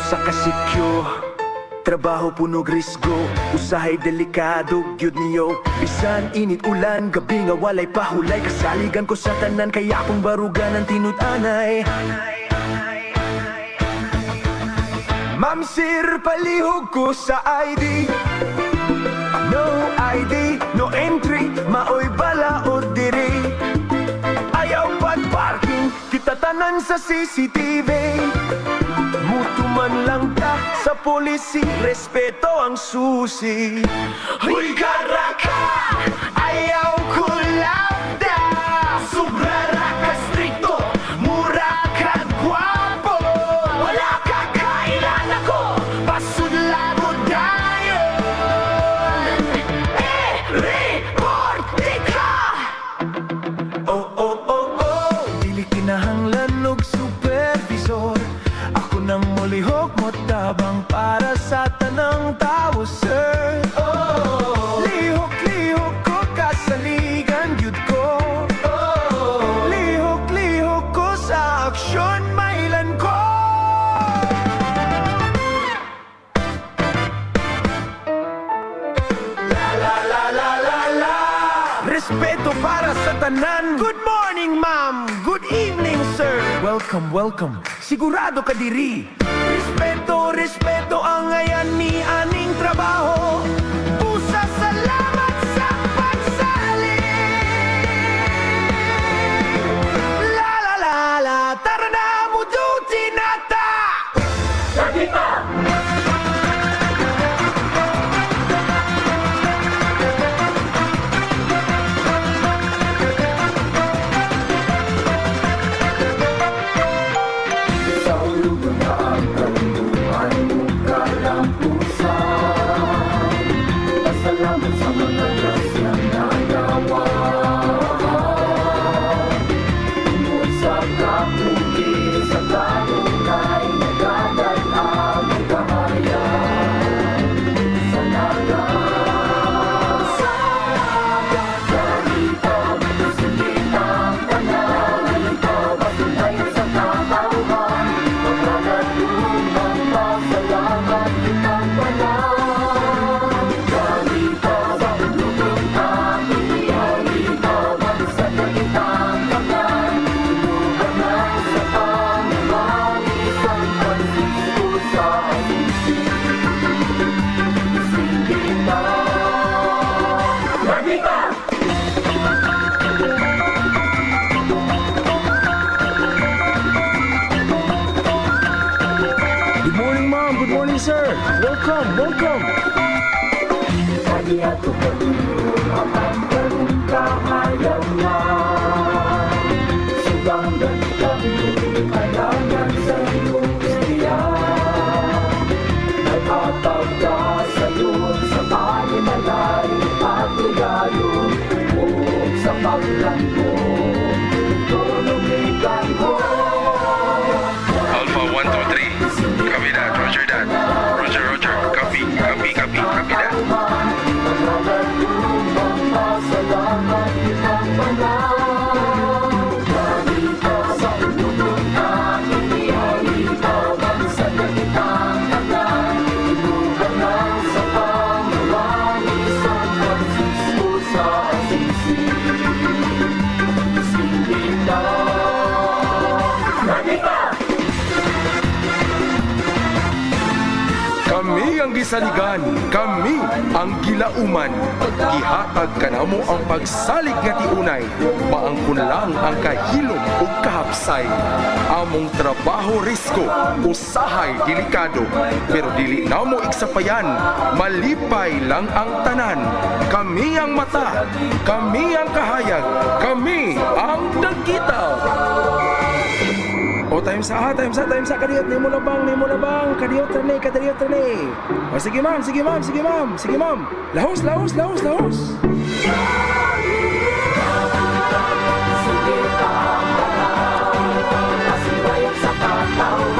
sa kasikyo. Trabaho punog risgo, usahay delikado, gyud niyo. Bisan init ulan, gabi nga walay pahulay. Kasaligan ko sa tanan, kaya akong barugan ang tinud-anay. Ma'am sir, palihog ko sa ID. No ID, no entry, maoy balaod diri. Ayaw pag-parking, kita tanan sa CCTV. Mutu man lang ta sa polisi, respeto ang susi. Huy karaka, ayaw ko labda. Sobra ra ka stricto, mura ka gwapo. Wala ka kailan ako, pasudlago dayon. Reporte ka. Oh, oh, oh, oh, dili kinahanglan og supervisor. Ako nang mulihok mo tabang para sa tanang tao, sir. Oh, lihok ko kasaligan, gyud ko. Oh, lihok ko sa aksyon, mailan ko. La la la la la la. Respeto para sa tanan. Good morning, ma'am. Good evening, sir. Welcome, welcome. Sigurado ka diri. Respeto ang ayan ni aning trabaho. Pusa salamat sa pagsali. La la la la, tara na mo duty nata. Sakita! Salamat sa mga grasyang nagawa. Tungkol sa kapugi, sa kanunay nagdadala ng kahayan. Sa naga, salita, sulit ang panalita, patunay sa katauhan, pagkalatulong ng pasalamat kitang panahon. Good morning, ma'am. Good morning, sir. Welcome, welcome. Lagi ako palulong ang ganun kahayaw na. Subang ganitang kailangan sa iyong istiya. Nagkatag ka sa iyong sa paninalay at ligayon. Huwag sa paglango, tulumigan mo. Alpha 123, copy that, roger that. Roger, copy that. Salamat kitang panahon. Dito sa ulubog na inihalitaw sa ganitang tagal. Inugan lang sa pangalan ni San Francisco sa Assisi. Silid na Nagita! Kami ang gisaligan, kami ang gilauman. Gihatag kanamo ang pagsalig nga tiunay, maangkon lang ang kahilom ug kahapsay. Among trabaho risko, usahay delikado, pero dili namo igsapayan, malipay lang ang tanan. Kami ang mata, kami ang kahayag, kami ang Nagita. O time sa, kadiyot, nimo na bang, kadiyot tani. O sige ma'am. Lahos. Sige ang panahon, pasibayan sa katao.